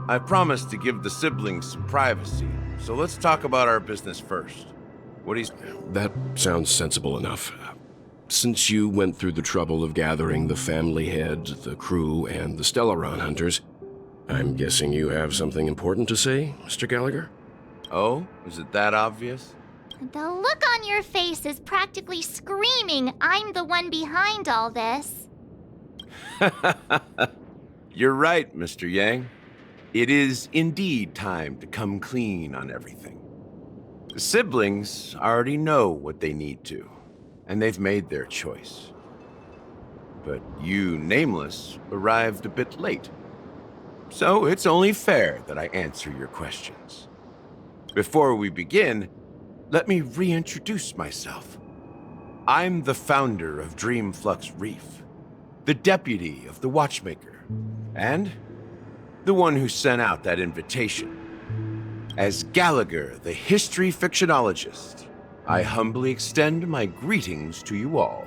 I promised to give the siblings some privacy, so let's talk about our business first. What do you... That sounds sensible enough. Since you went through the trouble of gathering the family head, the crew, and the Stellaron hunters, I'm guessing you have something important to say, Mr. Gallagher? Oh? Is it that obvious? The look on your face is practically screaming, I'm the one behind all this. You're right, Mr. Yang. It is indeed time to come clean on everything. The siblings already know what they need to, and they've made their choice. But you, Nameless, arrived a bit late. So it's only fair that I answer your questions. Before we begin, let me reintroduce myself. I'm the founder of Dreamflux Reef, the deputy of the Watchmaker, and the one who sent out that invitation. As Gallagher, the history fictionologist, I humbly extend my greetings to you all.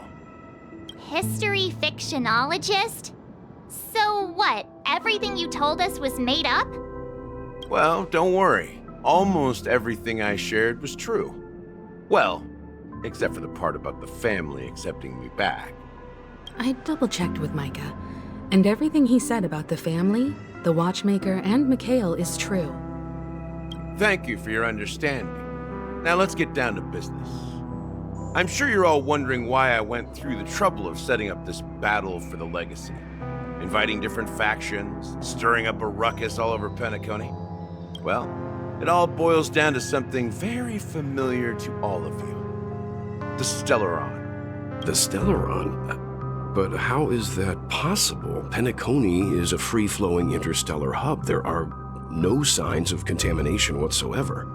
History fictionologist? So what, everything you told us was made up? Well, don't worry. Almost everything I shared was true. Well, except for the part about the family accepting me back. I double-checked with Micah, and everything he said about the family, the Watchmaker, and Mikhail is true. Thank you for your understanding. Now let's get down to business. I'm sure you're all wondering why I went through the trouble of setting up this battle for the legacy, inviting different factions, stirring up a ruckus all over Penacony. Well, it all boils down to something very familiar to all of you. The Stellaron. The Stellaron? But how is that possible? Penacony is a free-flowing interstellar hub. There are no signs of contamination whatsoever.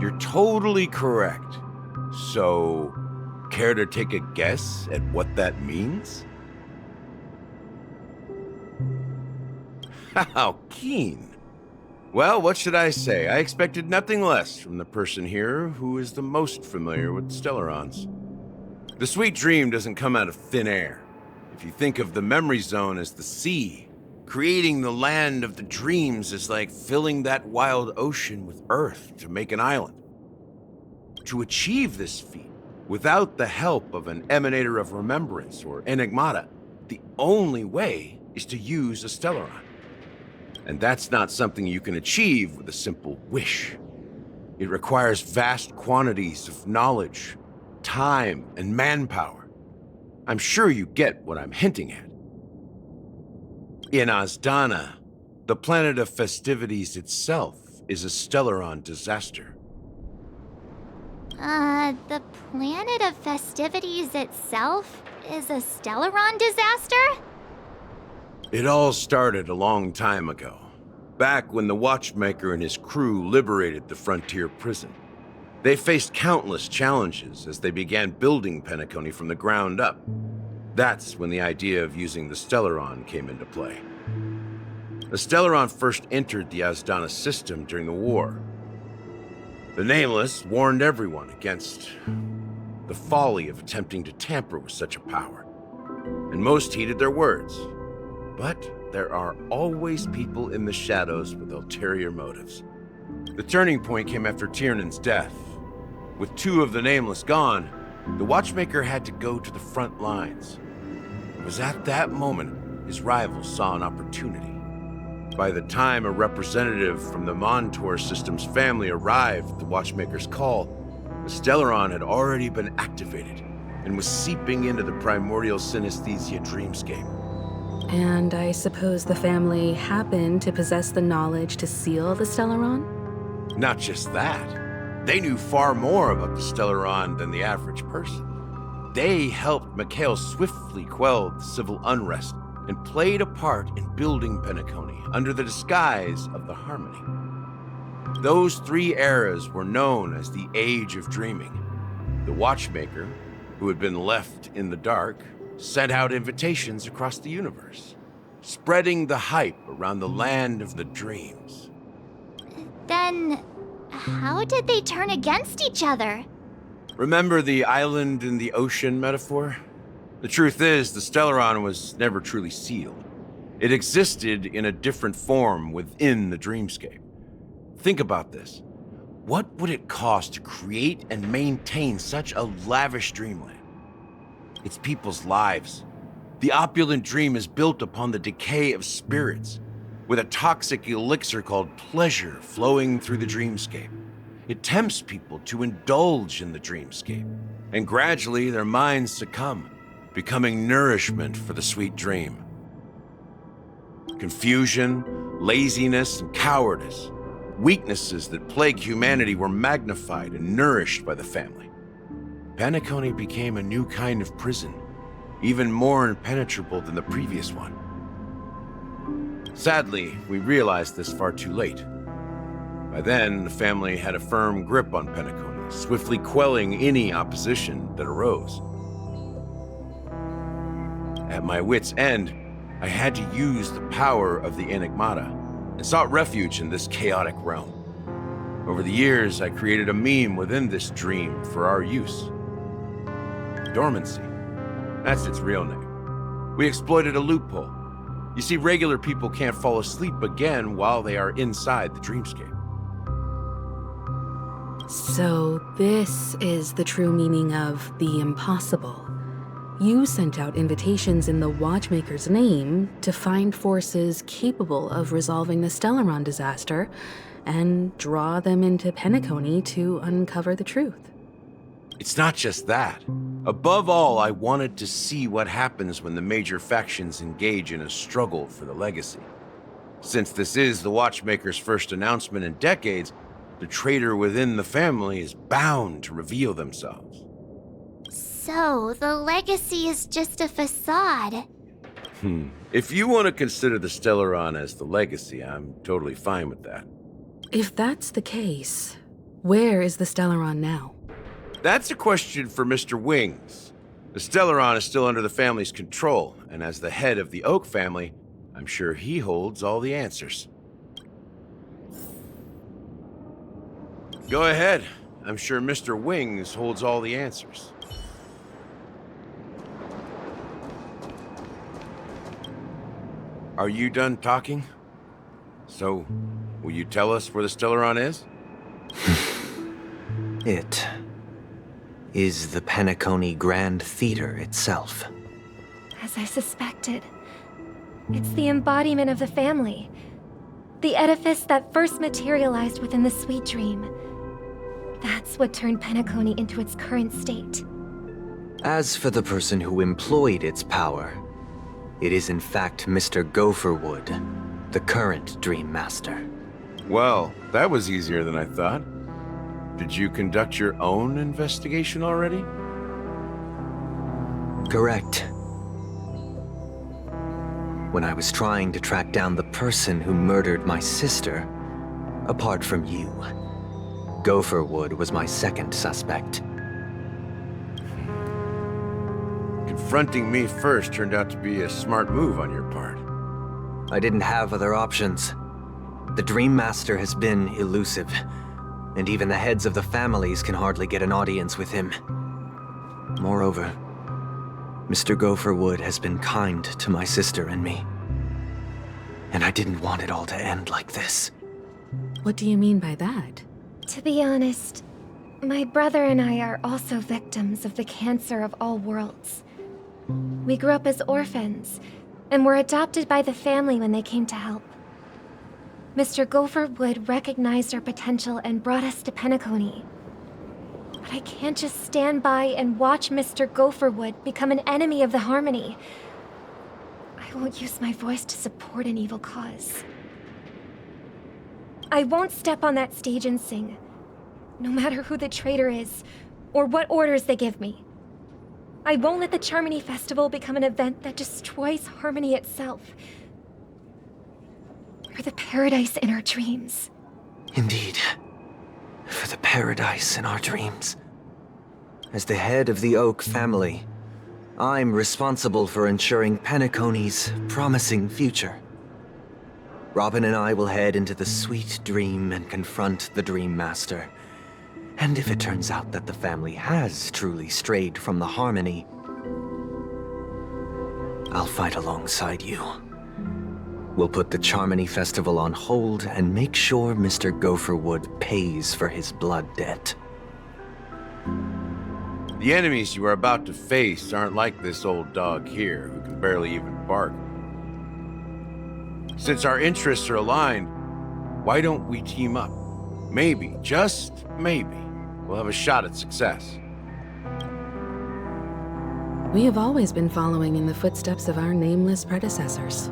You're totally correct. So, care to take a guess at what that means? How keen. Well, what should I say? I expected nothing less from the person here who is the most familiar with Stellarons. The sweet dream doesn't come out of thin air. If you think of the memory zone as the sea, creating the land of the dreams is like filling that wild ocean with earth to make an island. To achieve this feat, without the help of an emanator of remembrance or enigmata, the only way is to use a Stellaron. And that's not something you can achieve with a simple wish. It requires vast quantities of knowledge, time, and manpower. I'm sure you get what I'm hinting at. In Azdana, the planet of festivities itself is a Stellaron disaster. The planet of festivities itself is a Stellaron disaster? It all started a long time ago, back when the Watchmaker and his crew liberated the frontier prison. They faced countless challenges as they began building Penacony from the ground up. That's when the idea of using the Stellaron came into play. The Stellaron first entered the Azdana system during the war. The Nameless warned everyone against the folly of attempting to tamper with such a power, and most heeded their words. But there are always people in the shadows with ulterior motives. The turning point came after Tiernan's death. With two of the Nameless gone, the Watchmaker had to go to the front lines. It was at that moment his rivals saw an opportunity. By the time a representative from the Montour System's family arrived at the Watchmaker's call, the Stellaron had already been activated and was seeping into the primordial synesthesia dreamscape. And I suppose the family happened to possess the knowledge to seal the Stellaron? Not just that. They knew far more about the Stellaron than the average person. They helped Mikhail swiftly quell the civil unrest and played a part in building Penacony under the disguise of the Harmony. Those three eras were known as the Age of Dreaming. The Watchmaker, who had been left in the dark, sent out invitations across the universe, spreading the hype around the land of the dreams. Then, how did they turn against each other? Remember the island in the ocean metaphor? The truth is, the Stellaron was never truly sealed. It existed in a different form within the dreamscape. Think about this. What would it cost to create and maintain such a lavish dreamland? It's people's lives. The opulent dream is built upon the decay of spirits, with a toxic elixir called pleasure flowing through the dreamscape. It tempts people to indulge in the dreamscape, and gradually their minds succumb, becoming nourishment for the sweet dream. Confusion, laziness, and cowardice, weaknesses that plague humanity, were magnified and nourished by the family. Penacony became a new kind of prison, even more impenetrable than the previous one. Sadly, we realized this far too late. By then, the family had a firm grip on Penacony, swiftly quelling any opposition that arose. At my wit's end, I had to use the power of the Enigmata and sought refuge in this chaotic realm. Over the years, I created a meme within this dream for our use. Dormancy. That's its real name. We exploited a loophole. You see, regular people can't fall asleep again while they are inside the dreamscape. So, this is the true meaning of the impossible. You sent out invitations in the Watchmaker's name to find forces capable of resolving the Stellaron disaster and draw them into Penacony to uncover the truth. It's not just that. Above all, I wanted to see what happens when the major factions engage in a struggle for the legacy. Since this is the Watchmaker's first announcement in decades, the traitor within the family is bound to reveal themselves. So, the legacy is just a facade. If you want to consider the Stellaron as the legacy, I'm totally fine with that. If that's the case, where is the Stellaron now? That's a question for Mr. Wings. The Stellaron is still under the family's control, and as the head of the Oak family, I'm sure he holds all the answers. Go ahead. I'm sure Mr. Wings holds all the answers. Are you done talking? So, will you tell us where the Stellaron is? It is the Penacony Grand Theater itself. As I suspected, it's the embodiment of the family. The edifice that first materialized within the sweet dream. That's what turned Penacony into its current state. As for the person who employed its power, it is in fact Mr. Gopherwood, the current Dream Master. Well, that was easier than I thought. Did you conduct your own investigation already? Correct. When I was trying to track down the person who murdered my sister, apart from you, Gopherwood was my second suspect. Confronting me first turned out to be a smart move on your part. I didn't have other options. The Dream Master has been elusive, and even the heads of the families can hardly get an audience with him. Moreover, Mr. Gopherwood has been kind to my sister and me. And I didn't want it all to end like this. What do you mean by that? To be honest, my brother and I are also victims of the cancer of all worlds. We grew up as orphans, and were adopted by the family when they came to help. Mr. Gopherwood recognized our potential and brought us to Penacony. But I can't just stand by and watch Mr. Gopherwood become an enemy of the Harmony. I won't use my voice to support an evil cause. I won't step on that stage and sing, no matter who the traitor is, or what orders they give me. I won't let the Charmony Festival become an event that destroys Harmony itself. For the paradise in our dreams. Indeed. For the paradise in our dreams. As the head of the Oak family, I'm responsible for ensuring Penacony's promising future. Robin and I will head into the sweet dream and confront the Dream Master. And if it turns out that the family has truly strayed from the Harmony, I'll fight alongside you. We'll put the Charmony Festival on hold and make sure Mr. Gopherwood pays for his blood debt. The enemies you are about to face aren't like this old dog here, who can barely even bark. Since our interests are aligned, why don't we team up? Maybe, just maybe, we'll have a shot at success. We have always been following in the footsteps of our nameless predecessors,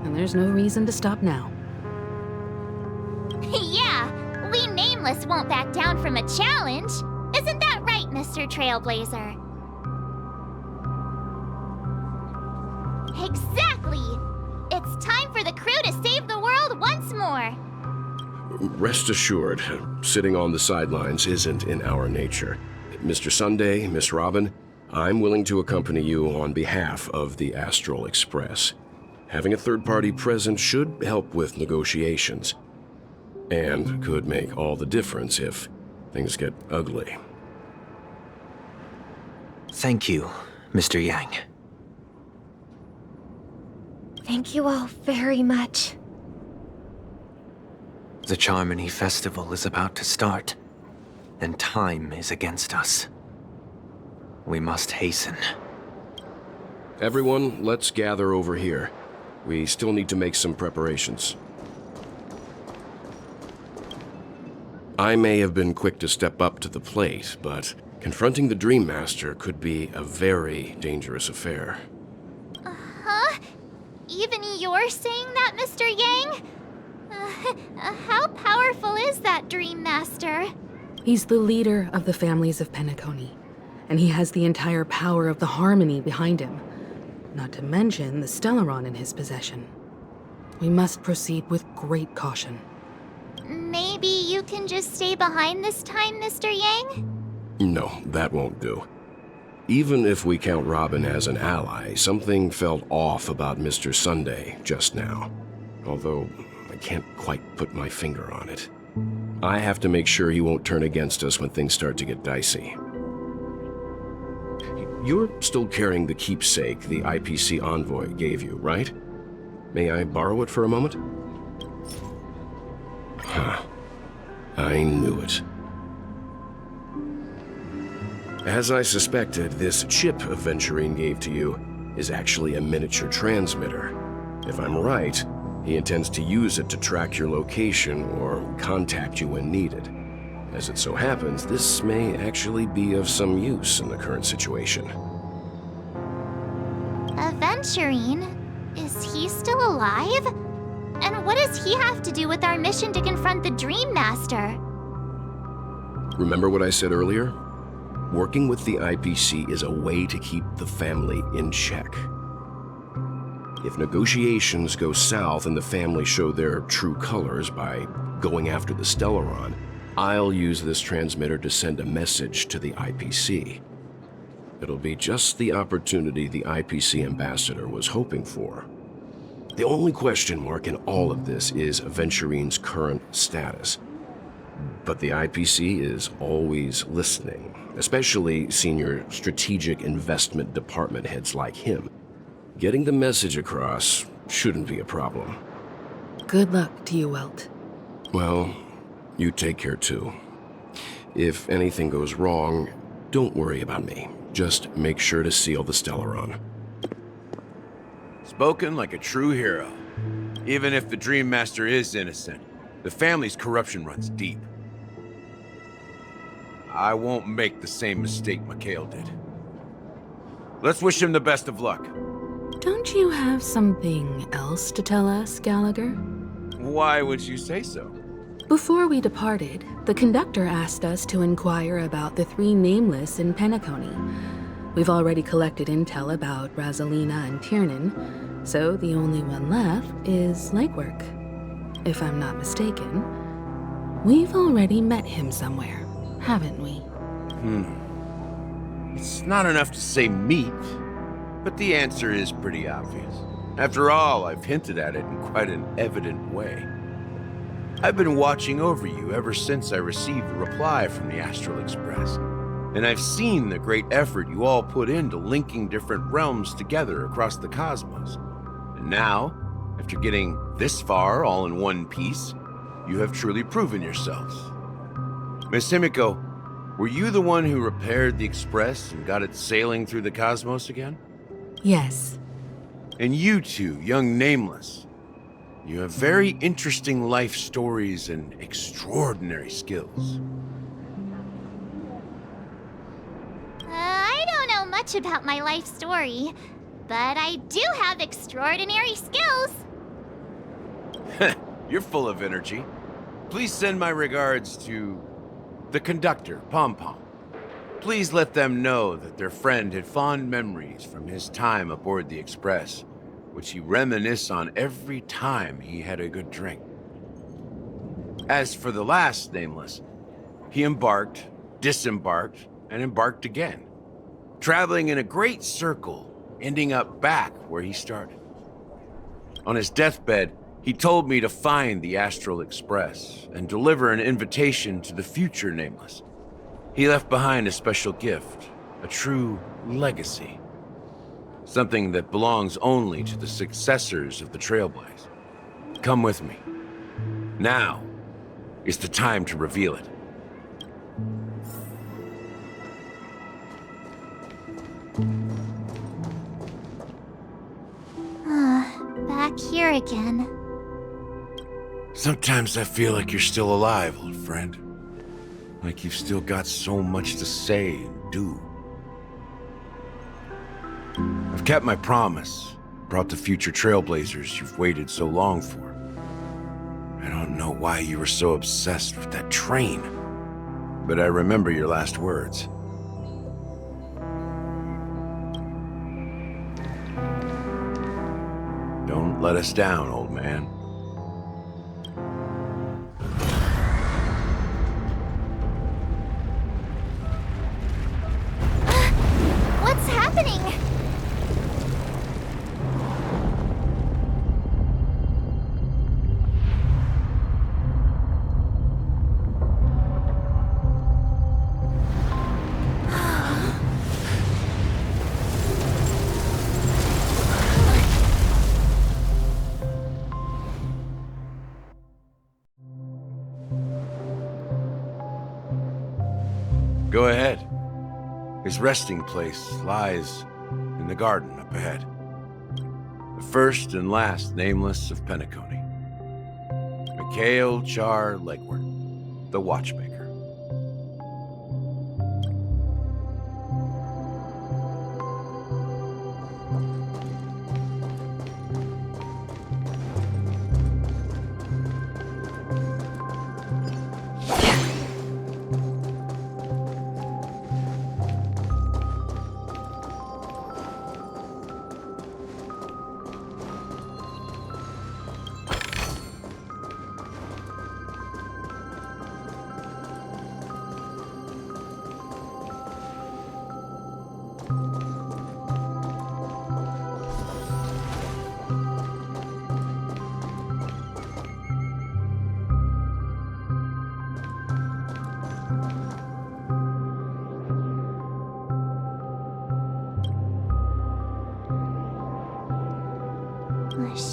and there's no reason to stop now. Yeah, we Nameless won't back down from a challenge. Isn't that right, Mr. Trailblazer? Exactly! It's time for the crew to save the world once more! Rest assured, sitting on the sidelines isn't in our nature. Mr. Sunday, Miss Robin, I'm willing to accompany you on behalf of the Astral Express. Having a third party present should help with negotiations, and could make all the difference if things get ugly. Thank you, Mr. Yang. Thank you all very much. The Charmony Festival is about to start, and time is against us. We must hasten. Everyone, let's gather over here. We still need to make some preparations. I may have been quick to step up to the plate, but confronting the Dream Master could be a very dangerous affair. Huh? Even you're saying that, Mr. Yang? How powerful is that Dream Master? He's the leader of the families of Penacony, and he has the entire power of the Harmony behind him, not to mention the Stellaron in his possession. We must proceed with great caution. Maybe you can just stay behind this time, Mr. Yang? No, that won't do. Even if we count Robin as an ally, something felt off about Mr. Sunday just now. Although, I can't quite put my finger on it. I have to make sure he won't turn against us when things start to get dicey. You're still carrying the keepsake the IPC envoy gave you, right? May I borrow it for a moment? Huh. I knew it. As I suspected, this chip Aventurine gave to you is actually a miniature transmitter. If I'm right, he intends to use it to track your location or contact you when needed. As it so happens, this may actually be of some use in the current situation. Aventurine? Is he still alive? And what does he have to do with our mission to confront the Dream Master? Remember what I said earlier? Working with the IPC is a way to keep the family in check. If negotiations go south and the family show their true colors by going after the Stellaron, I'll use this transmitter to send a message to the IPC. It'll be just the opportunity the IPC ambassador was hoping for. The only question mark in all of this is Aventurine's current status. But the IPC is always listening, especially senior strategic investment department heads like him. Getting the message across shouldn't be a problem. Good luck to you, Welt. Well, you take care too. If anything goes wrong, don't worry about me. Just make sure to seal the Stellaron. Spoken like a true hero. Even if the Dream Master is innocent, the family's corruption runs deep. I won't make the same mistake Mikhail did. Let's wish him the best of luck. Don't you have something else to tell us, Gallagher? Why would you say so? Before we departed, the conductor asked us to inquire about the three Nameless in Penacony. We've already collected intel about Rosalina and Tiernan, so the only one left is Legwork. If I'm not mistaken, we've already met him somewhere, haven't we? It's not enough to say meet, but the answer is pretty obvious. After all, I've hinted at it in quite an evident way. I've been watching over you ever since I received the reply from the Astral Express, and I've seen the great effort you all put into linking different realms together across the cosmos. And now, After getting this far all in one piece, you have truly proven yourselves. Miss Himiko, were you the one who repaired the Express and got it sailing through the cosmos again? Yes. And you two, young Nameless, you have very interesting life stories and extraordinary skills. I don't know much about my life story, but I do have extraordinary skills. You're full of energy. Please send my regards to the conductor, Pom Pom. Please let them know that their friend had fond memories from his time aboard the Express, which he reminisced on every time he had a good drink. As for the last Nameless, he embarked, disembarked, and embarked again, traveling in a great circle, ending up back where he started. On his deathbed, he told me to find the Astral Express and deliver an invitation to the future Nameless. He left behind a special gift, a true legacy. Something that belongs only to the successors of the Trailblaze. Come with me. Now is the time to reveal it. Back here again. Sometimes I feel like you're still alive, old friend. Like you've still got so much to say and do. I've kept my promise, brought the future Trailblazers you've waited so long for. I don't know why you were so obsessed with that train, but I remember your last words. Don't let us down, old man. What's happening? Go ahead. His resting place lies in the garden up ahead. The first and last Nameless of Penacony. Mikhail Char Legward, the Watchmaker.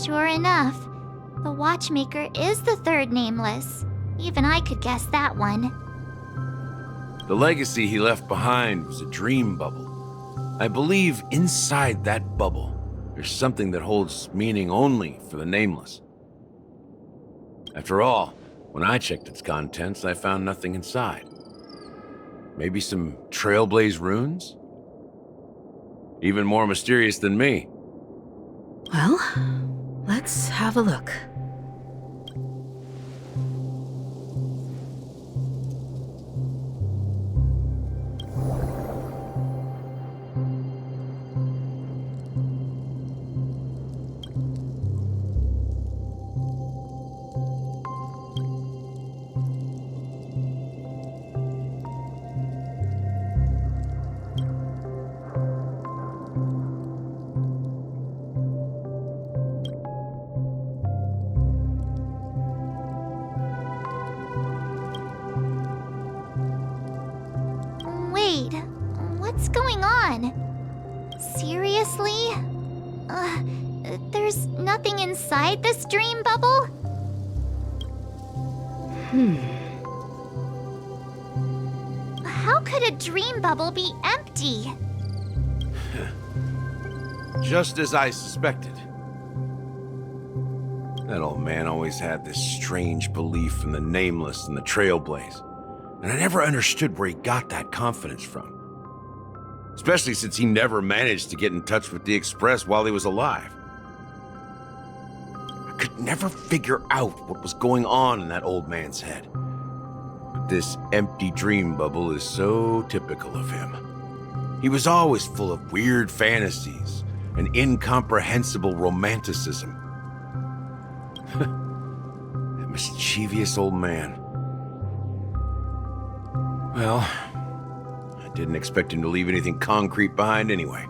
Sure enough, the Watchmaker is the third Nameless. Even I could guess that one. The legacy he left behind was a dream bubble. I believe inside that bubble, there's something that holds meaning only for the Nameless. After all, when I checked its contents, I found nothing inside. Maybe some Trailblaze runes? Even more mysterious than me. Well, let's have a look. Wait, what's going on? Seriously? There's there's nothing inside this dream bubble? How could a dream bubble be empty? Just as I suspected. That old man always had this strange belief in the nameless and the trailblaze. And I never understood where he got that confidence from. Especially since he never managed to get in touch with the Express while he was alive. I could never figure out what was going on in that old man's head. But this empty dream bubble is so typical of him. He was always full of weird fantasies and incomprehensible romanticism. That mischievous old man. Well, I didn't expect him to leave anything concrete behind anyway.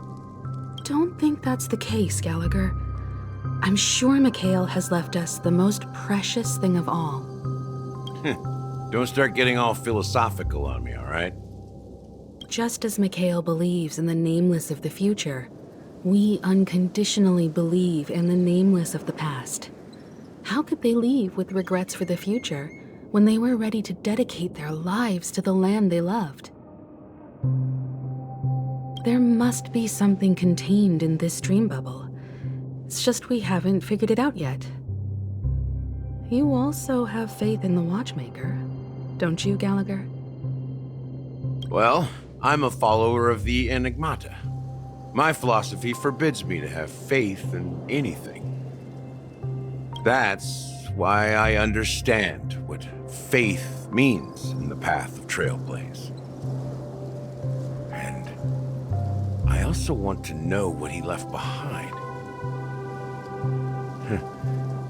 Don't think that's the case, Gallagher. I'm sure Mikhail has left us the most precious thing of all. Don't start getting all philosophical on me, all right? Just as Mikhail believes in the nameless of the future, we unconditionally believe in the nameless of the past. How could they leave with regrets for the future when they were ready to dedicate their lives to the land they loved? There must be something contained in this dream bubble. It's just we haven't figured it out yet. You also have faith in the Watchmaker, don't you, Gallagher? Well, I'm a follower of the Enigmata. My philosophy forbids me to have faith in anything. That's why I understand what faith means in the path of Trailblaze. And I also want to know what he left behind.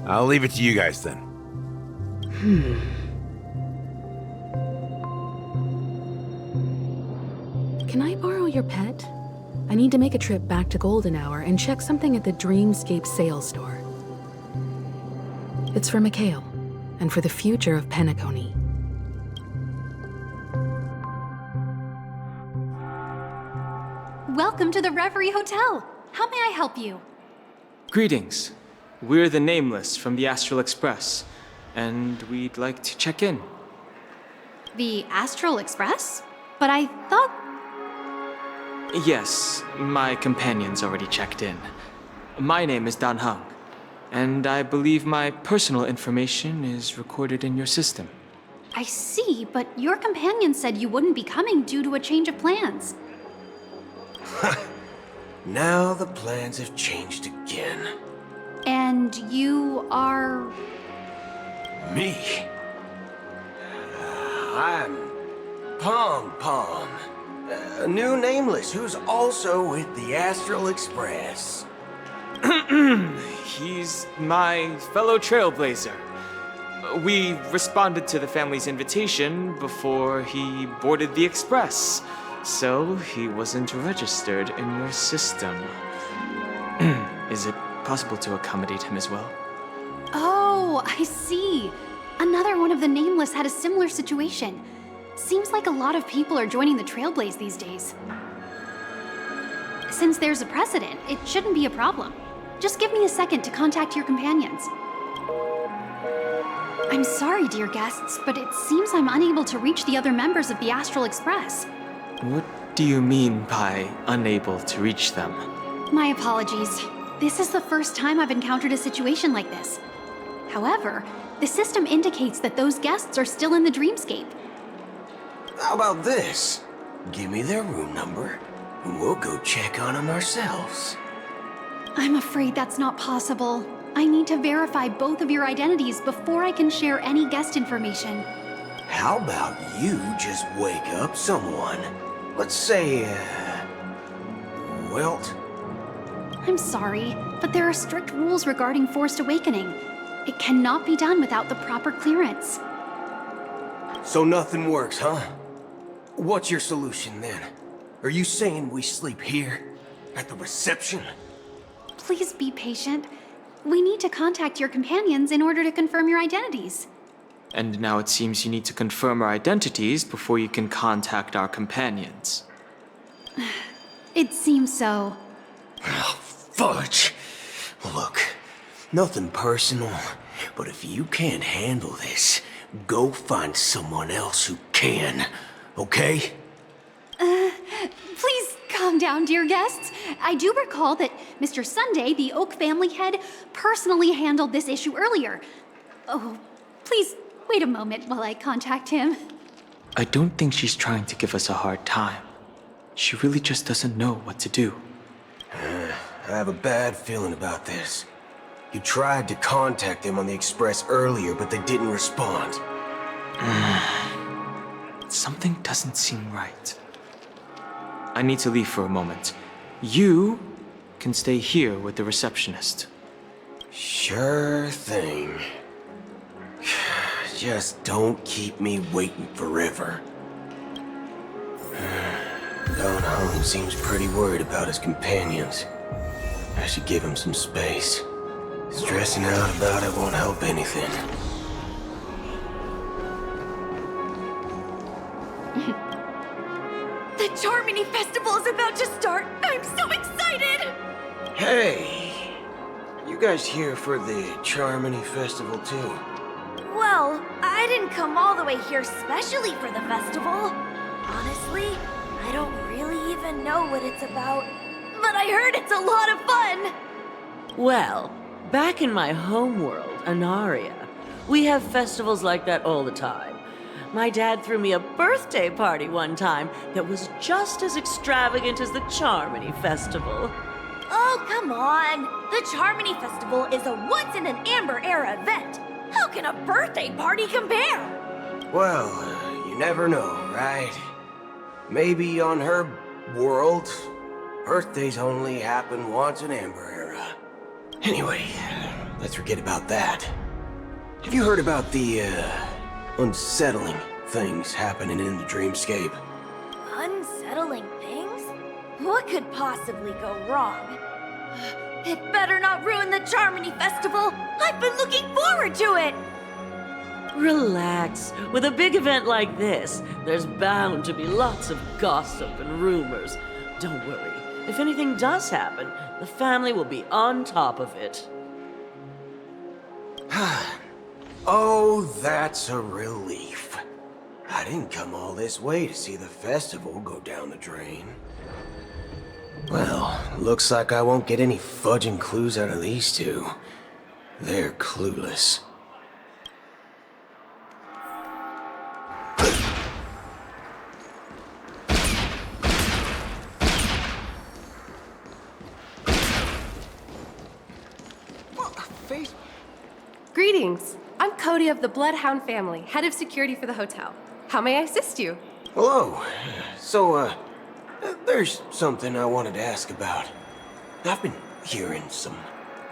I'll leave it to you guys then. Can I borrow your pet? I need to make a trip back to Golden Hour and check something at the Dreamscape sales store. It's for Mikhail, and for the future of Penacony. Welcome to the Reverie Hotel. How may I help you? Greetings. We're the Nameless from the Astral Express, and we'd like to check in. The Astral Express? But I thought... Yes, my companion's already checked in. My name is Dan Hung, and I believe my personal information is recorded in your system. I see, but your companion said you wouldn't be coming due to a change of plans. Now the plans have changed again. And you are... Me? I'm Pom Pom, a new nameless who's also with the Astral Express. He's my fellow trailblazer. We responded to the family's invitation before he boarded the express, so he wasn't registered in your system. Is it possible to accommodate him as well? Oh, I see. Another one of the Nameless had a similar situation. Seems like a lot of people are joining the Trailblaze these days. Since there's a precedent, it shouldn't be a problem. Just give me a second to contact your companions. I'm sorry, dear guests, but it seems I'm unable to reach the other members of the Astral Express. What do you mean by unable to reach them? My apologies. This is the first time I've encountered a situation like this. However, the system indicates that those guests are still in the dreamscape. How about this? Give me their room number, and we'll go check on them ourselves. I'm afraid that's not possible. I need to verify both of your identities before I can share any guest information. How about you just wake up someone? Let's say, Welt? I'm sorry, but there are strict rules regarding forced awakening. It cannot be done without the proper clearance. So nothing works, huh? What's your solution then? Are you saying we sleep here? At the reception? Please be patient. We need to contact your companions in order to confirm your identities. And now it seems you need to confirm our identities before you can contact our companions. It seems so. Oh, fudge. Look, Nothing personal, but if you can't handle this, go find someone else who can, okay? Please calm down, dear guests. I do recall that Mr. Sunday, the Oak family head, personally handled this issue earlier. Oh, please wait a moment while I contact him. I don't think she's trying to give us a hard time. She really just doesn't know what to do. I have a bad feeling about this. You tried to contact them on the Express earlier, but they didn't respond. Something doesn't seem right. I need to leave for a moment. You can stay here with the receptionist. Sure thing. Just don't keep me waiting forever. Don Home seems pretty worried about his companions. I should give him some space. Stressing out about it won't help anything. The Charmony Festival is about to start! I'm so excited! Hey! You guys here for the Charmony Festival too? Well, I didn't come all the way here specially for the festival. Honestly, I don't really even know what it's about. But I heard it's a lot of fun! Well, back in my homeworld, Anaria, we have festivals like that all the time. My dad threw me a birthday party one time that was just as extravagant as the Charmony Festival. Oh, come on! The Charmony Festival is a once-in-an-Amber-era event. How can a birthday party compare? Well, you never know, right? Maybe on her world, birthdays only happen once in Amber Era. Anyway, let's forget about that. Have you heard about the, unsettling things happening in the dreamscape? Unsettling things? What could possibly go wrong? It better not ruin the Charmony Festival! I've been looking forward to it! Relax. With a big event like this, there's bound to be lots of gossip and rumors. Don't worry. If anything does happen, the family will be on top of it. Oh, that's a relief. I didn't come all this way to see the festival go down the drain. Well, looks like I won't get any fudging clues out of these two. They're clueless. Greetings. I'm Cody of the Bloodhound family, head of security for the hotel. How may I assist you? Hello. So, there's something I wanted to ask about. I've been hearing some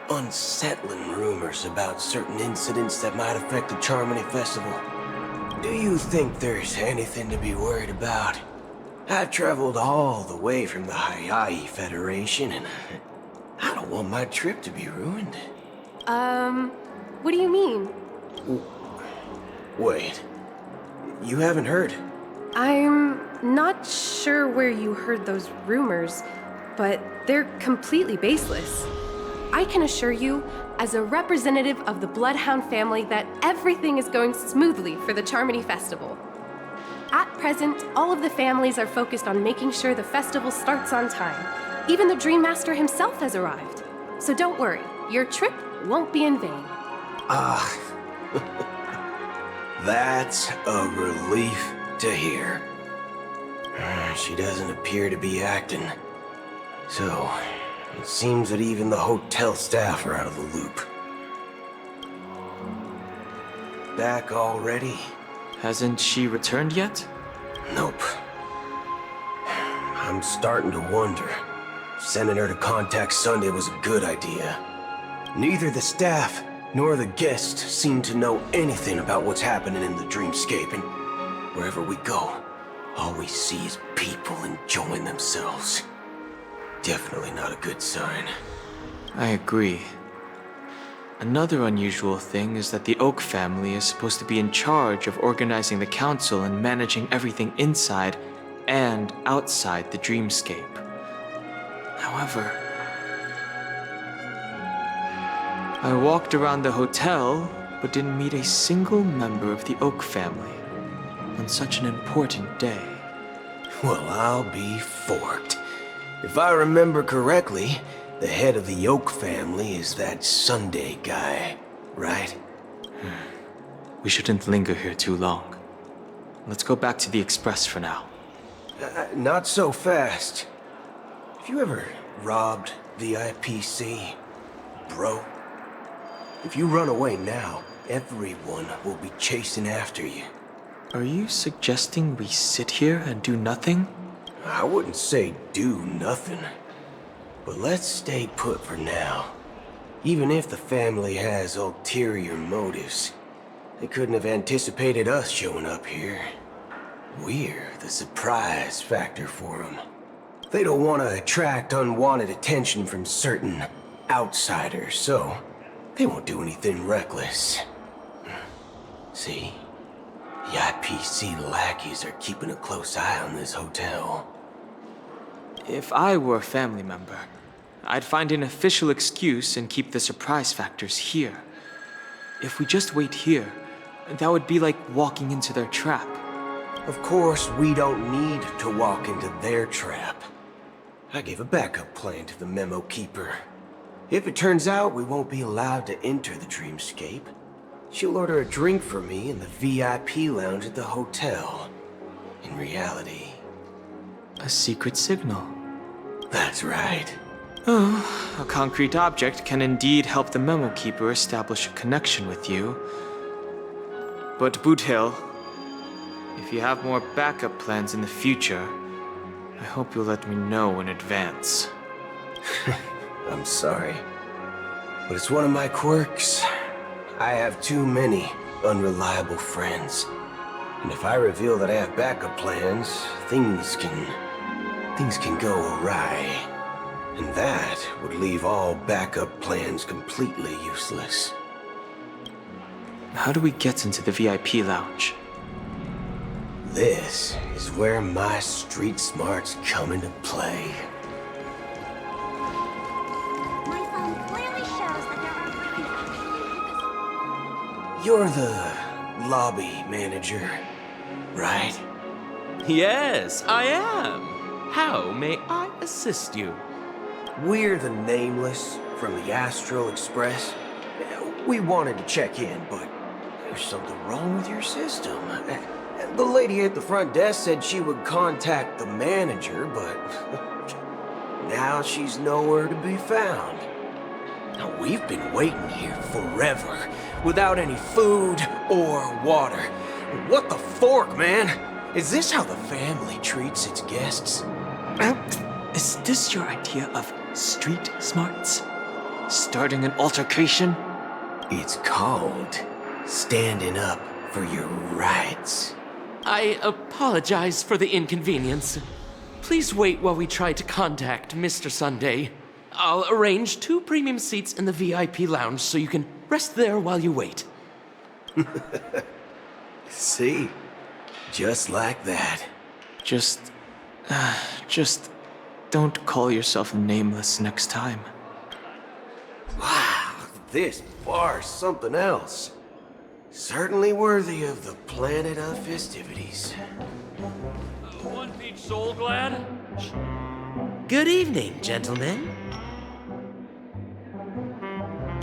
unsettling rumors about certain incidents that might affect the Charmony Festival. Do you think there's anything to be worried about? I've traveled all the way from the Hayaii Federation, and I don't want my trip to be ruined. What do you mean? Wait. You haven't heard? I'm not sure where you heard those rumors, but they're completely baseless. I can assure you, as a representative of the Bloodhound family, that everything is going smoothly for the Charmony Festival. At present, all of the families are focused on making sure the festival starts on time. Even the Dream Master himself has arrived. So don't worry, your trip won't be in vain. That's a relief to hear. She doesn't appear to be acting. So, it seems that even the hotel staff are out of the loop. Back already? Hasn't she returned yet? Nope. I'm starting to wonder. Sending her to contact Sunday was a good idea. Neither the staff nor the guests seem to know anything about what's happening in the dreamscape, and wherever we go, all we see is people enjoying themselves. Definitely not a good sign. I agree. Another unusual thing is that the Oak family is supposed to be in charge of organizing the council and managing everything inside and outside the dreamscape. However, I walked around the hotel, but didn't meet a single member of the Oak family on such an important day. Well, I'll be forked. If I remember correctly, the head of the Oak family is that Sunday guy, right? We shouldn't linger here too long. Let's go back to the Express for now. Not so fast. Have you ever robbed the IPC, bro? If you run away now, everyone will be chasing after you. Are you suggesting we sit here and do nothing? I wouldn't say do nothing. But let's stay put for now. Even if the family has ulterior motives, they couldn't have anticipated us showing up here. We're the surprise factor for them. They don't want to attract unwanted attention from certain outsiders, so they won't do anything reckless. See? The IPC lackeys are keeping a close eye on this hotel. If I were a family member, I'd find an official excuse and keep the surprise factors here. If we just wait here, that would be like walking into their trap. Of course, we don't need to walk into their trap. I gave a backup plan to the memo keeper. If it turns out we won't be allowed to enter the dreamscape, she'll order a drink for me in the VIP lounge at the hotel. In reality... A secret signal. That's right. Oh, a concrete object can indeed help the memo keeper establish a connection with you. But Boot Hill, if you have more backup plans in the future, I hope you'll let me know in advance. I'm sorry, but it's one of my quirks. I have too many unreliable friends. And if I reveal that I have backup plans, things can go awry. And that would leave all backup plans completely useless. How do we get into the VIP lounge? This is where my street smarts come into play. My phone clearly shows that there are... You're the lobby manager, right? Yes, I am. How may I assist you? We're the Nameless from the Astral Express. We wanted to check in, but there's something wrong with your system. The lady at the front desk said she would contact the manager, but now she's nowhere to be found. Now, we've been waiting here forever, without any food or water. What the fork, man? Is this how the family treats its guests? Is this your idea of street smarts? Starting an altercation? It's called standing up for your rights. I apologize for the inconvenience. Please wait while we try to contact Mr. Sunday. I'll arrange 2 premium seats in the VIP lounge so you can rest there while you wait. See? Just like that. Just don't call yourself Nameless next time. Wow, this bar's something else. Certainly worthy of the planet of festivities. One Peach Soul Glad? Good evening, gentlemen.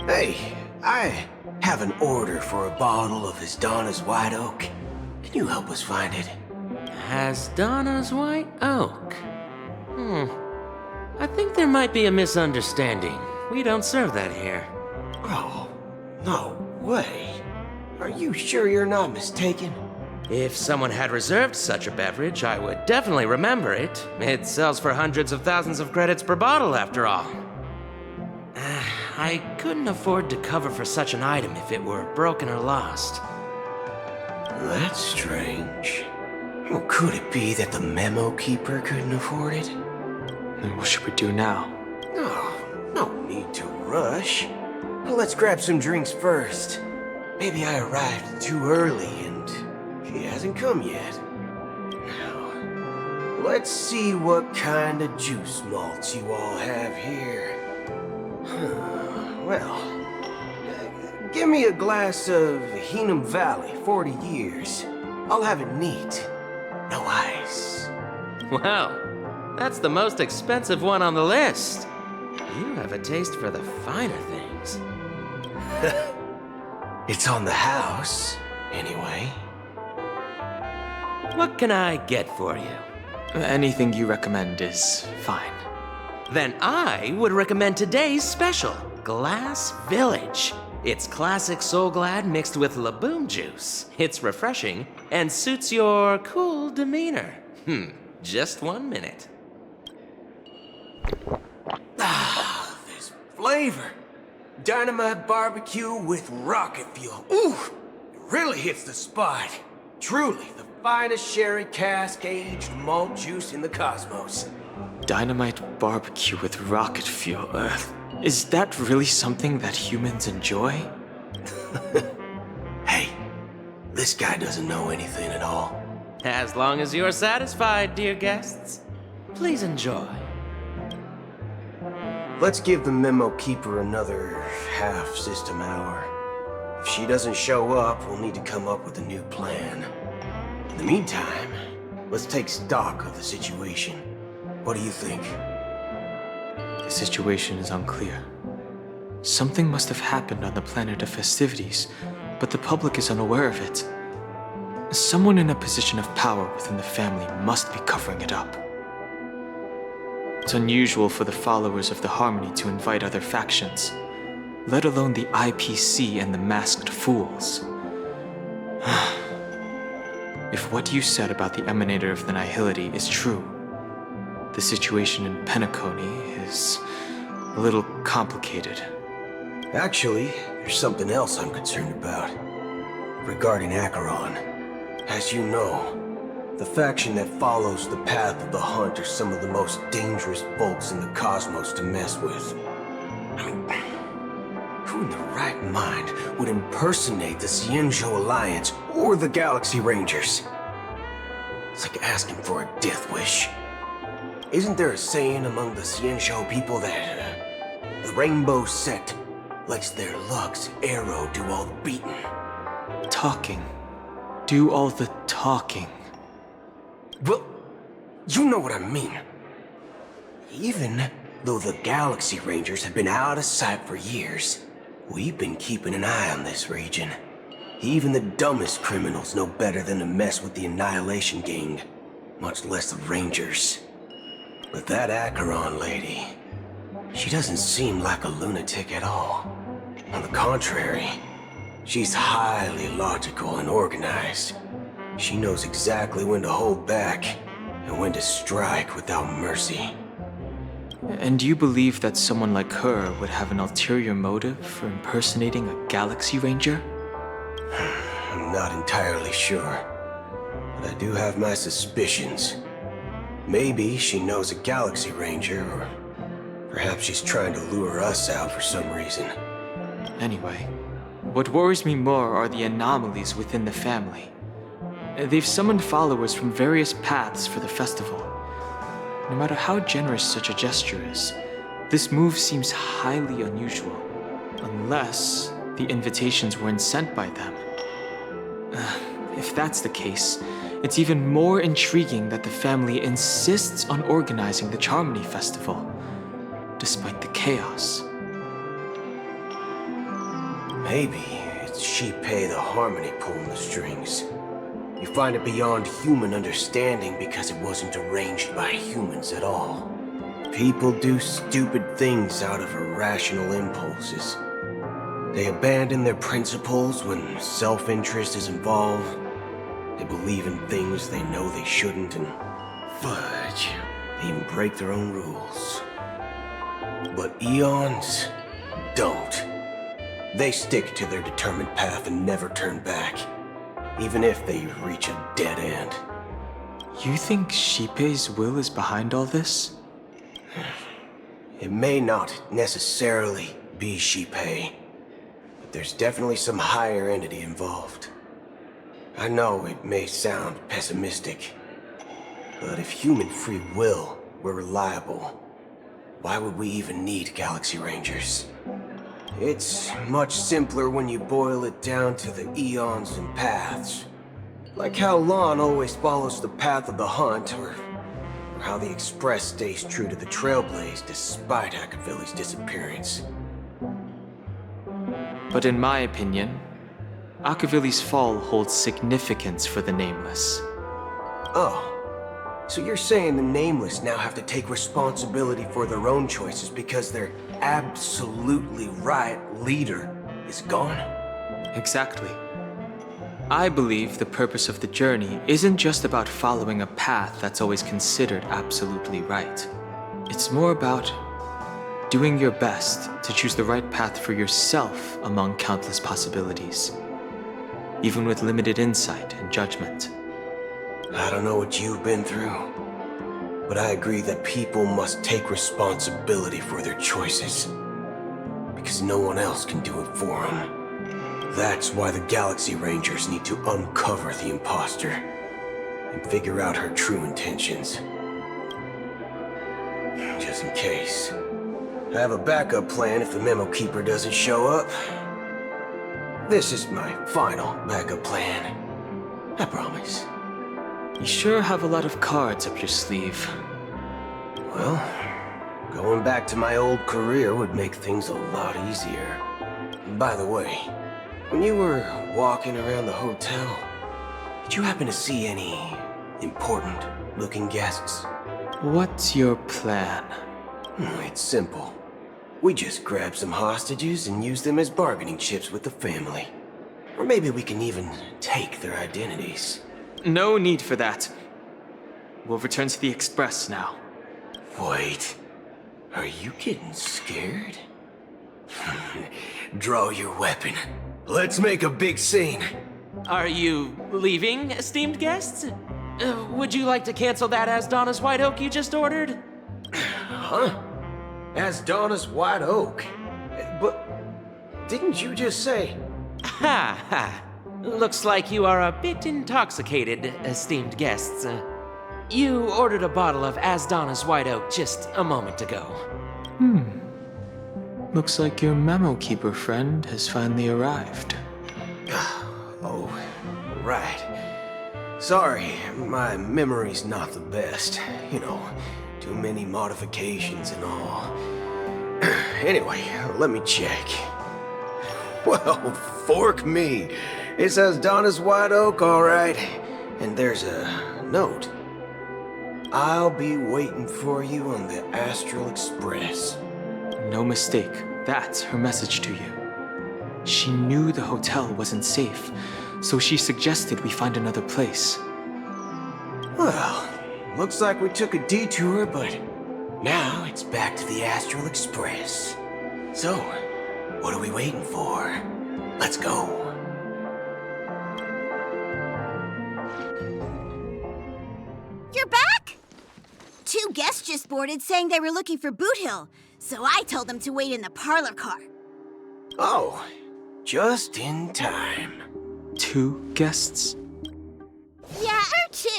Hey, I have an order for a bottle of Hasdana's White Oak. Can you help us find it? Hasdana's White Oak? I think there might be a misunderstanding. We don't serve that here. Oh, no way. Are you sure you're not mistaken? If someone had reserved such a beverage, I would definitely remember it. It sells for hundreds of thousands of credits per bottle, after all. I couldn't afford to cover for such an item if it were broken or lost. That's strange. Well, could it be that the memo keeper couldn't afford it? Then what should we do now? Oh, no need to rush. Well, let's grab some drinks first. Maybe I arrived too early and she hasn't come yet. Now, let's see what kind of juice malts you all have here. Well, give me a glass of Heenum Valley, 40 years. I'll have it neat. No ice. Wow, that's the most expensive one on the list. You have a taste for the finer things. It's on the house, anyway. What can I get for you? Anything you recommend is fine. Then I would recommend today's special, Glass Village. It's classic Soul Glad mixed with Laboom juice. It's refreshing and suits your cool demeanor. Just 1 minute. Ah, this flavor. Dynamite barbecue with rocket fuel. Ooh, it really hits the spot. Truly, the finest sherry cask-aged malt juice in the cosmos. Dynamite barbecue with rocket fuel. Is that really something that humans enjoy? Hey, this guy doesn't know anything at all. As long as you're satisfied, dear guests, please enjoy. Let's give the memo keeper another half-system hour. If she doesn't show up, we'll need to come up with a new plan. In the meantime, let's take stock of the situation. What do you think? The situation is unclear. Something must have happened on the planet of festivities, but the public is unaware of it. Someone in a position of power within the family must be covering it up. It's unusual for the followers of the Harmony to invite other factions, let alone the IPC and the Masked Fools. If what you said about the Emanator of the Nihility is true, the situation in Penacony is a little complicated. Actually, there's something else I'm concerned about. Regarding Acheron. As you know, the faction that follows the path of the Hunt are some of the most dangerous folks in the cosmos to mess with. I mean, who in the right mind would impersonate the Xianzhou Alliance or the Galaxy Rangers? It's like asking for a death wish. Isn't there a saying among the Xianzhou people that the Rainbow Sect lets their Lux arrow do all the beating? Talking. Do all the talking. Well, you know what I mean. Even though the Galaxy Rangers have been out of sight for years, we've been keeping an eye on this region. Even the dumbest criminals know better than to mess with the Annihilation Gang, much less the Rangers. But that Acheron lady, she doesn't seem like a lunatic at all. On the contrary, she's highly logical and organized. She knows exactly when to hold back and when to strike without mercy. And you believe that someone like her would have an ulterior motive for impersonating a Galaxy Ranger? I'm not entirely sure, but I do have my suspicions. Maybe she knows a Galaxy Ranger, or perhaps she's trying to lure us out for some reason. Anyway, what worries me more are the anomalies within the family. They've summoned followers from various paths for the festival. No matter how generous such a gesture is, this move seems highly unusual, unless the invitations weren't sent by them. If that's the case, it's even more intriguing that the family insists on organizing the Charmony Festival, despite the chaos. Maybe it's Shipei the Harmony pulling the strings. You find it beyond human understanding because it wasn't arranged by humans at all. People do stupid things out of irrational impulses. They abandon their principles when self-interest is involved. They believe in things they know they shouldn't, and fudge, they even break their own rules. But Eons don't. They stick to their determined path and never turn back, even if they reach a dead end. You think Shipei's will is behind all this? It may not necessarily be Shipei, but there's definitely some higher entity involved. I know it may sound pessimistic, but if human free will were reliable, why would we even need Galaxy Rangers? It's much simpler when you boil it down to the eons and paths. Like how Lon always follows the path of the hunt, or how the Express stays true to the Trailblaze despite Akavilli's disappearance. But in my opinion, Akavilli's fall holds significance for the Nameless. Oh. So you're saying the Nameless now have to take responsibility for their own choices because their absolutely right leader is gone? Exactly. I believe the purpose of the journey isn't just about following a path that's always considered absolutely right. It's more about doing your best to choose the right path for yourself among countless possibilities, even with limited insight and judgment. I don't know what you've been through, but I agree that people must take responsibility for their choices, because no one else can do it for them. That's why the Galaxy Rangers need to uncover the imposter and figure out her true intentions. Just in case. I have a backup plan if the Memo Keeper doesn't show up. This is my final backup plan. I promise. You sure have a lot of cards up your sleeve. Well, going back to my old career would make things a lot easier. By the way, when you were walking around the hotel, did you happen to see any important-looking guests? What's your plan? It's simple. We just grab some hostages and use them as bargaining chips with the family. Or maybe we can even take their identities. No need for that. We'll return to the Express now. Wait. Are you getting scared? Draw your weapon. Let's make a big scene. Are you leaving, esteemed guests? Would you like to cancel that Asdonis White Oak you just ordered? Huh? Asdonis White Oak? But didn't you just say... Ha ha. Looks like you are a bit intoxicated, esteemed guests. You ordered a bottle of Asdonis White Oak just a moment ago. Looks like your Memo Keeper friend has finally arrived. Oh, right. Sorry, my memory's not the best. You know, too many modifications and all. Anyway, let me check. Well, fork me. It says Donna's White Oak, all right. And there's a note. I'll be waiting for you on the Astral Express. No mistake. That's her message to you. She knew the hotel wasn't safe, so she suggested we find another place. Well, looks like we took a detour, but now it's back to the Astral Express. So, what are we waiting for? Let's go. You're back? 2 guests just boarded saying they were looking for Boot Hill, so I told them to wait in the parlor car. Oh, just in time. 2 guests? Yeah, or 2.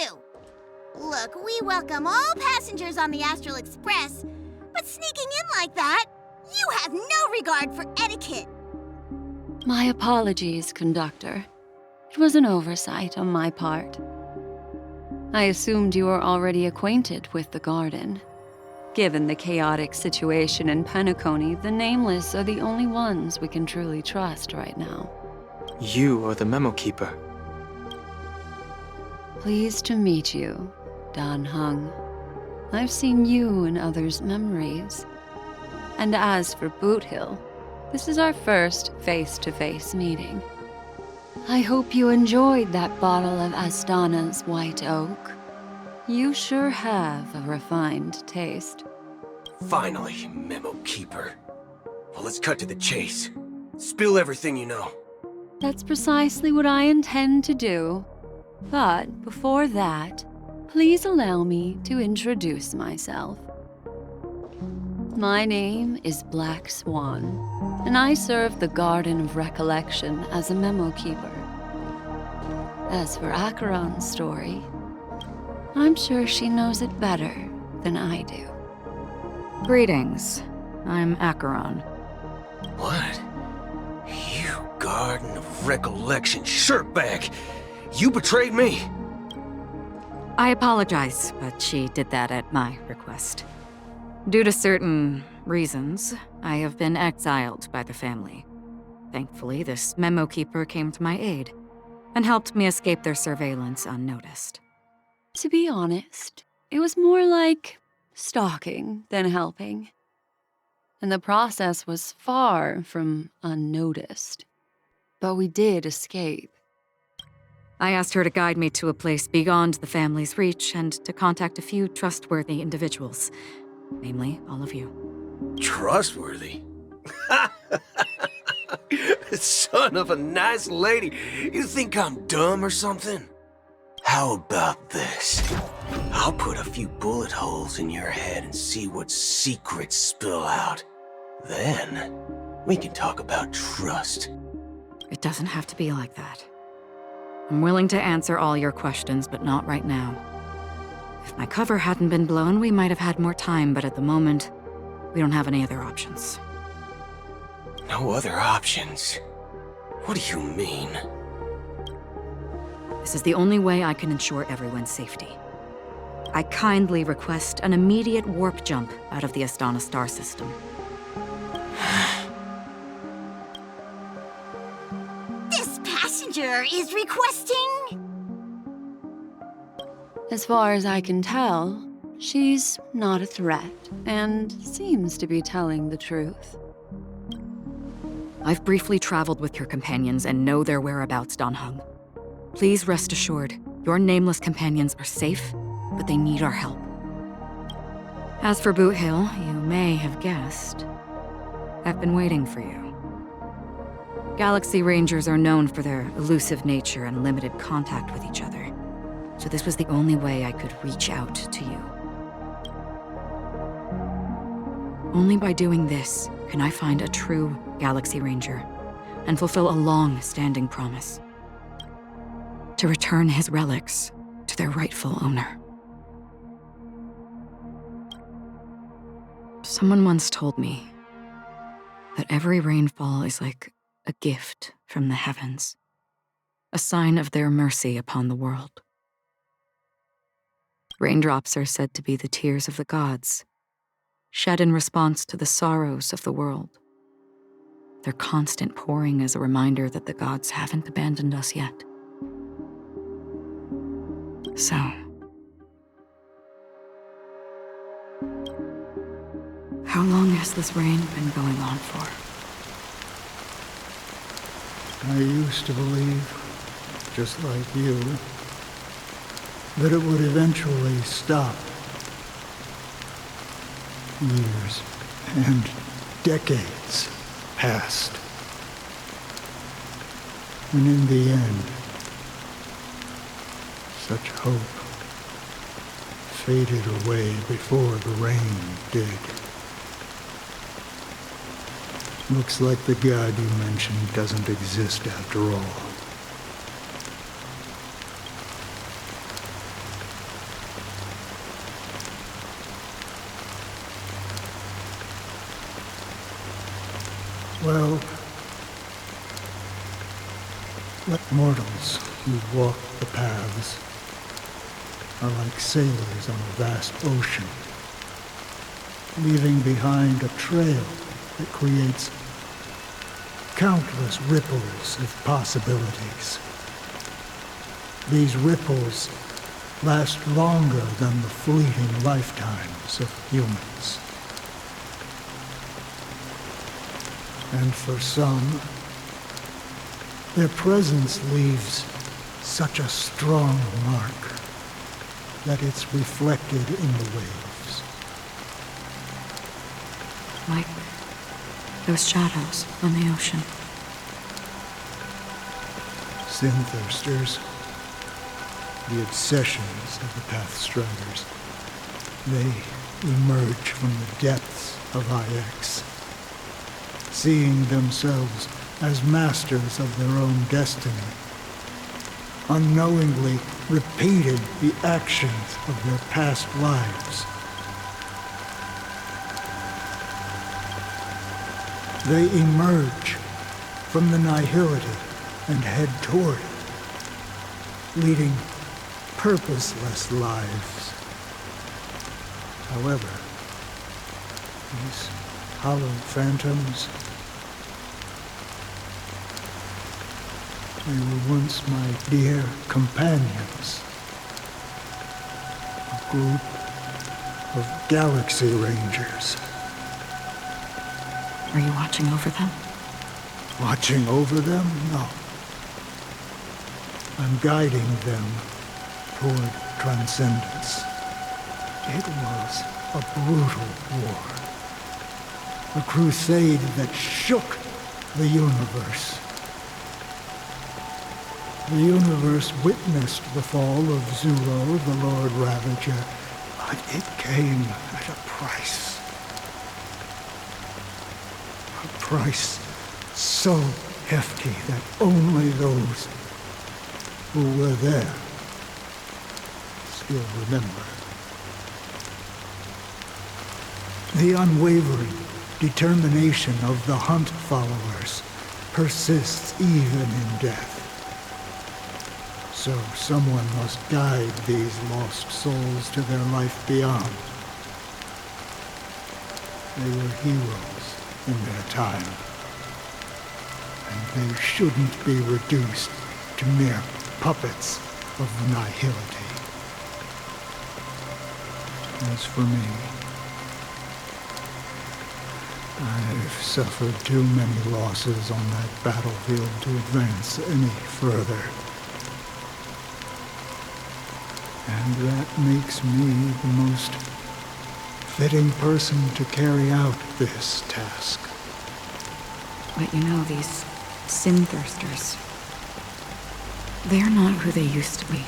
Look, we welcome all passengers on the Astral Express, but sneaking in like that, you have no regard for etiquette. My apologies, conductor. It was an oversight on my part. I assumed you were already acquainted with the garden. Given the chaotic situation in Penacony, the Nameless are the only ones we can truly trust right now. You are the Memo Keeper. Pleased to meet you, Dan Hung. I've seen you in others' memories. And as for Boot Hill, this is our first face-to-face meeting. I hope you enjoyed that bottle of Astana's White Oak. You sure have a refined taste. Finally, Memo Keeper. Well, let's cut to the chase. Spill everything you know. That's precisely what I intend to do. But before that, please allow me to introduce myself. My name is Black Swan, and I serve the Garden of Recollection as a Memo Keeper. As for Acheron's story, I'm sure she knows it better than I do. Greetings. I'm Acheron. What? recollection, shirtbag! You betrayed me! I apologize, but she did that at my request. Due to certain reasons, I have been exiled by the family. Thankfully, this memo keeper came to my aid and helped me escape their surveillance unnoticed. To be honest, it was more like stalking than helping. And the process was far from unnoticed. But we did escape. I asked her to guide me to a place beyond the family's reach and to contact a few trustworthy individuals, namely all of you. Trustworthy? Son of a nice lady, you think I'm dumb or something? How about this? I'll put a few bullet holes in your head and see what secrets spill out. Then, we can talk about trust. It doesn't have to be like that. I'm willing to answer all your questions, but not right now. If my cover hadn't been blown, we might have had more time, but at the moment, we don't have any other options. No other options? What do you mean? This is the only way I can ensure everyone's safety. I kindly request an immediate warp jump out of the Astana star system. This passenger is requesting... As far as I can tell, she's not a threat and seems to be telling the truth. I've briefly traveled with your companions and know their whereabouts, Dan Heng. Please rest assured, your nameless companions are safe, but they need our help. As for Boot Hill, you may have guessed. I've been waiting for you. Galaxy Rangers are known for their elusive nature and limited contact with each other, so this was the only way I could reach out to you. Only by doing this can I find a true Galaxy Ranger and fulfill a long-standing promise. To return his relics to their rightful owner. Someone once told me that every rainfall is like a gift from the heavens, a sign of their mercy upon the world. Raindrops are said to be the tears of the gods, shed in response to the sorrows of the world. Their constant pouring is a reminder that the gods haven't abandoned us yet. So, how long has this rain been going on for? I used to believe, just like you, that it would eventually stop. Years and decades passed. And in the end, such hope faded away before the rain did. Looks like the god you mentioned doesn't exist after all. Well, like mortals who walk the paths are like sailors on a vast ocean, leaving behind a trail that creates countless ripples of possibilities. These ripples last longer than the fleeting lifetimes of humans. And for some, their presence leaves such a strong mark that it's reflected in the waves. Like those shadows on the ocean. Sin-thirsters, the obsessions of the Pathstriders, they emerge from the depths of IX, seeing themselves as masters of their own destiny, unknowingly repeated the actions of their past lives. They emerge from the nihility and head toward it, leading purposeless lives. However, these hollow phantoms, they were once my dear companions. A group of Galaxy Rangers. Are you watching over them? Watching over them? No. I'm guiding them toward transcendence. It was a brutal war. A crusade that shook the universe. The universe witnessed the fall of Zulo, the Lord Ravager, but it came at a price. A price so hefty that only those who were there still remember. The unwavering determination of the Hunt followers persists even in death. So someone must guide these lost souls to their life beyond. They were heroes in their time, and they shouldn't be reduced to mere puppets of nihility. As for me, I've suffered too many losses on that battlefield to advance any further. And that makes me the most fitting person to carry out this task. But you know, these sin thirsters, they're not who they used to be.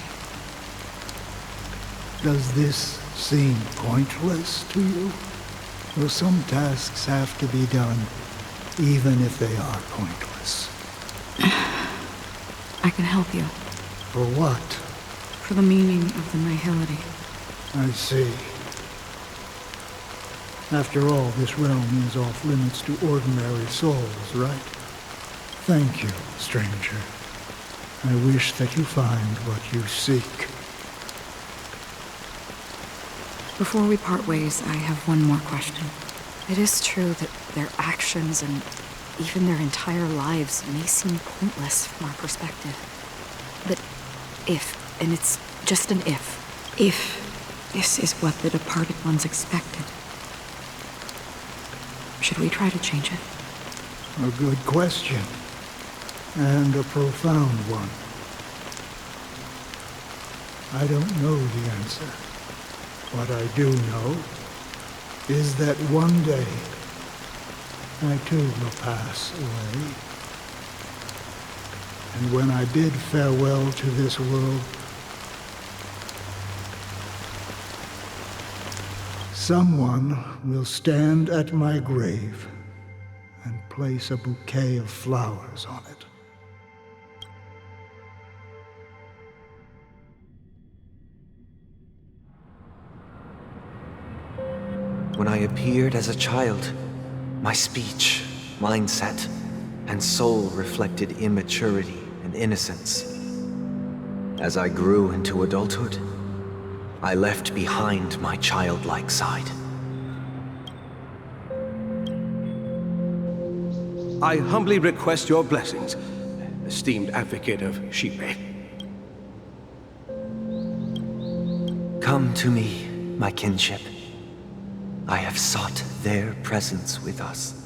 Does this seem pointless to you? Well, some tasks have to be done, even if they are pointless. I can help you. For what? For the meaning of the nihility. I see. After all, this realm is off limits to ordinary souls, right? Thank you, stranger. I wish that you find what you seek. Before we part ways, I have one more question. It is true that their actions and even their entire lives may seem pointless from our perspective. But if, and it's just an if this is what the departed ones expected, should we try to change it? A good question. And a profound one. I don't know the answer. What I do know is that one day I too will pass away. And when I bid farewell to this world, someone will stand at my grave and place a bouquet of flowers on it. When I appeared as a child, my speech, mindset, and soul reflected immaturity and innocence. As I grew into adulthood, I left behind my childlike side. I humbly request your blessings, esteemed advocate of Shipe. Come to me, my kinship. I have sought their presence with us.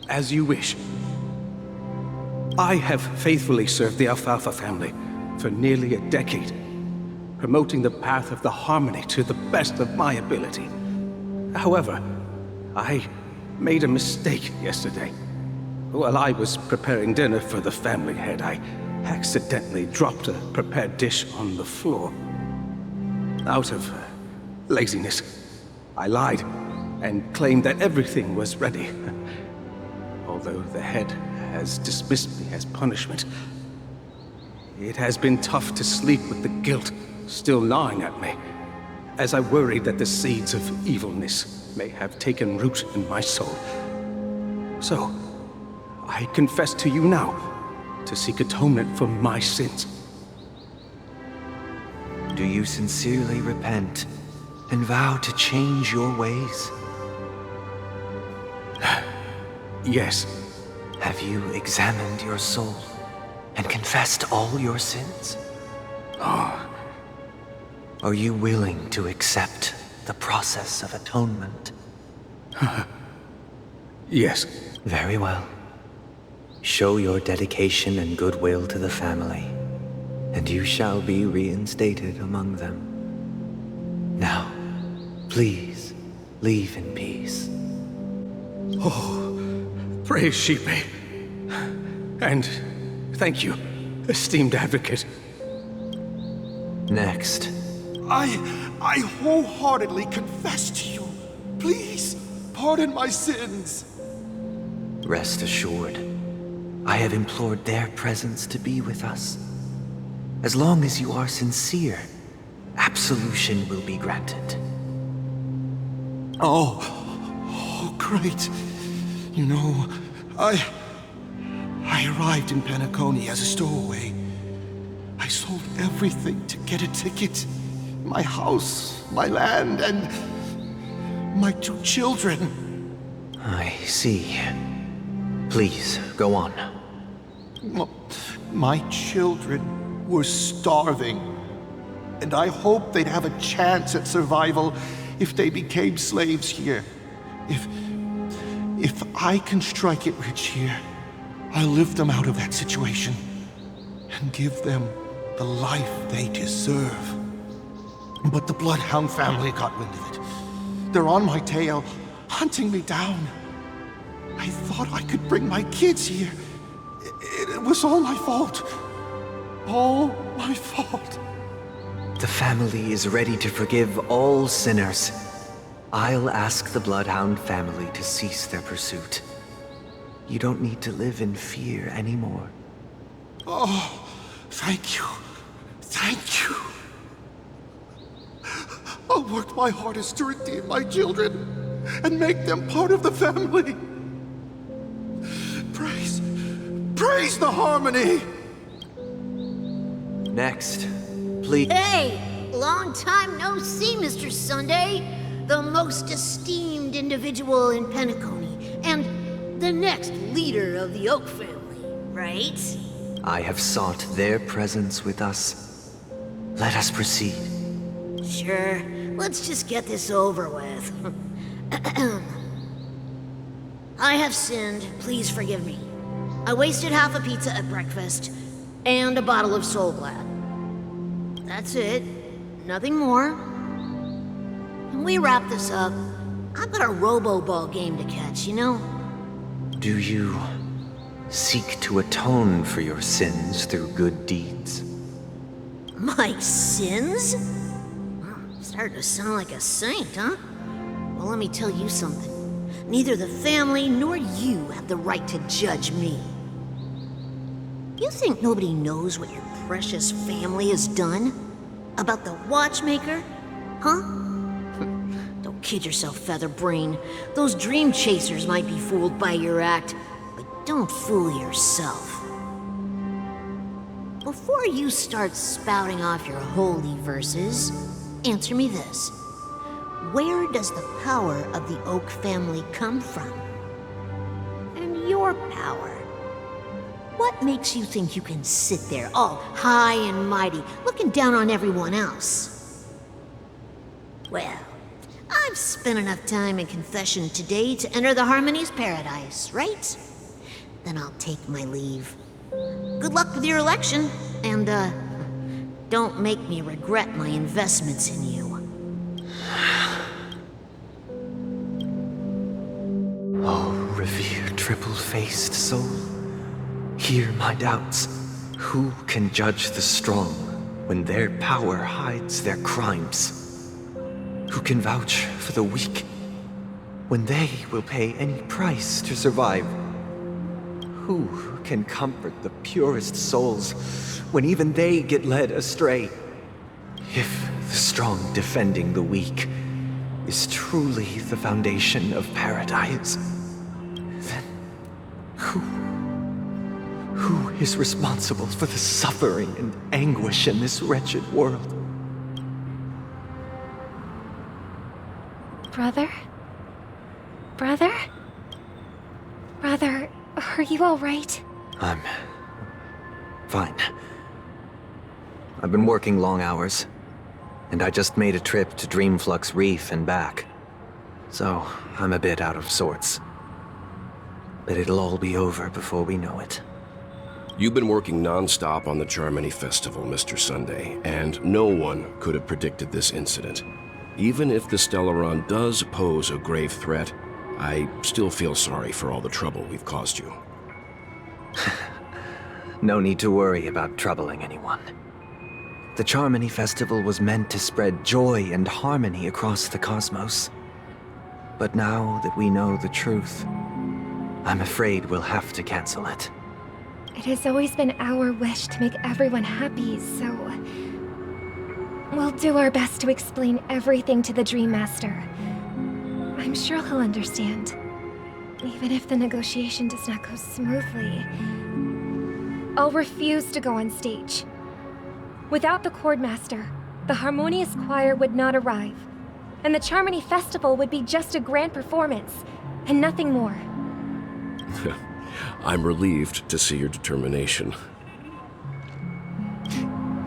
As you wish. I have faithfully served the Alfalfa family for nearly a decade, promoting the path of the harmony to the best of my ability. However, I made a mistake yesterday. While I was preparing dinner for the family head, I accidentally dropped a prepared dish on the floor. Out of laziness, I lied and claimed that everything was ready. Although the head has dismissed me as punishment, it has been tough to sleep with the guilt still gnawing at me, as I worried that the seeds of evilness may have taken root in my soul. So, I confess to you now, to seek atonement for my sins. Do you sincerely repent and vow to change your ways? Yes. Have you examined your soul and confessed all your sins? Are you willing to accept the process of atonement? Yes. Very well. Show your dedication and goodwill to the family, and you shall be reinstated among them. Now, please, leave in peace. Oh, praise Sheepy. And thank you, esteemed advocate. Next. I wholeheartedly confess to you. Please, pardon my sins. Rest assured, I have implored their presence to be with us. As long as you are sincere, absolution will be granted. Oh, great. You know, I arrived in Penacony as a stowaway. I sold everything to get a ticket. My house, my land, and my 2 children. I see. Please, go on. My children were starving, and I hoped they'd have a chance at survival if they became slaves here. If I can strike it rich here, I'll lift them out of that situation and give them the life they deserve. But the Bloodhound family got wind of it. They're on my tail, hunting me down. I thought I could bring my kids here. It was all my fault. All my fault. The family is ready to forgive all sinners. I'll ask the Bloodhound family to cease their pursuit. You don't need to live in fear anymore. Oh, thank you. Thank you. I'll work my hardest to redeem my children and make them part of the family. Praise the harmony! Next, please. Hey! Long time no see, Mr. Sunday. The most esteemed individual in Penacony, and the next leader of the Oak family, right? I have sought their presence with us. Let us proceed. Sure. Let's just get this over with. I have sinned. Please forgive me. I wasted half a pizza at breakfast, and a bottle of Soul Glad. That's it. Nothing more. When we wrap this up, I've got a Robo-Ball game to catch, you know? Do you seek to atone for your sins through good deeds? My sins? Starting to sound like a saint, huh? Well, let me tell you something. Neither the family nor you have the right to judge me. You think nobody knows what your precious family has done? About the watchmaker? Huh? Don't kid yourself, Featherbrain. Those dream chasers might be fooled by your act, but don't fool yourself. Before you start spouting off your holy verses, answer me this. Where does the power of the Oak family come from? And your power? What makes you think you can sit there all high and mighty, looking down on everyone else? Well, I've spent enough time in confession today to enter the Harmony's paradise, right? Then I'll take my leave. Good luck with your election, and, don't make me regret my investments in you. Oh, revered triple-faced soul, hear my doubts. Who can judge the strong when their power hides their crimes? Who can vouch for the weak when they will pay any price to survive? Who can comfort the purest souls when even they get led astray? If the strong defending the weak is truly the foundation of paradise, then who is responsible for the suffering and anguish in this wretched world. Brother? Brother? Brother, are you all right? I'm fine. I've been working long hours, and I just made a trip to Dreamflux Reef and back. So, I'm a bit out of sorts. But it'll all be over before we know it. You've been working non-stop on the Charmony Festival, Mr. Sunday, and no one could have predicted this incident. Even if the Stellaron does pose a grave threat, I still feel sorry for all the trouble we've caused you. No need to worry about troubling anyone. The Charmony Festival was meant to spread joy and harmony across the cosmos. But now that we know the truth, I'm afraid we'll have to cancel it. It has always been our wish to make everyone happy, so... we'll do our best to explain everything to the Dream Master. I'm sure he'll understand. Even if the negotiation does not go smoothly. I'll refuse to go on stage. Without the Chord Master, the Harmonious Choir would not arrive, and the Charmony Festival would be just a grand performance, and nothing more. I'm relieved to see your determination.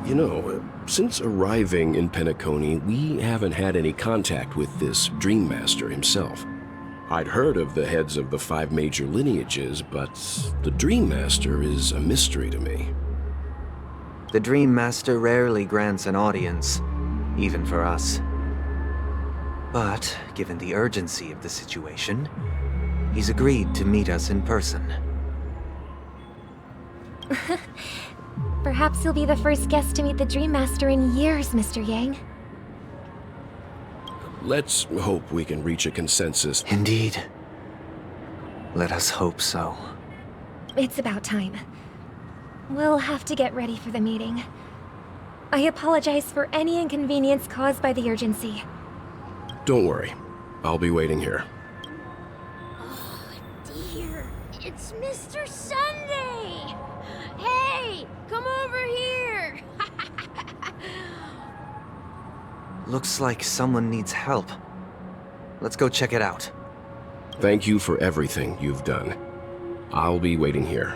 You know, since arriving in Penacony, we haven't had any contact with this Dream Master himself. I'd heard of the heads of the 5 major lineages, but the Dream Master is a mystery to me. The Dream Master rarely grants an audience, even for us. But, given the urgency of the situation, he's agreed to meet us in person. Perhaps you'll be the first guest to meet the Dream Master in years, Mr. Yang. Let's hope we can reach a consensus. Indeed. Let us hope so. It's about time. We'll have to get ready for the meeting. I apologize for any inconvenience caused by the urgency. Don't worry. I'll be waiting here. Oh, dear. It's Mr. Sunday! Hey, come over here! Looks like someone needs help. Let's go check it out. Thank you for everything you've done. I'll be waiting here.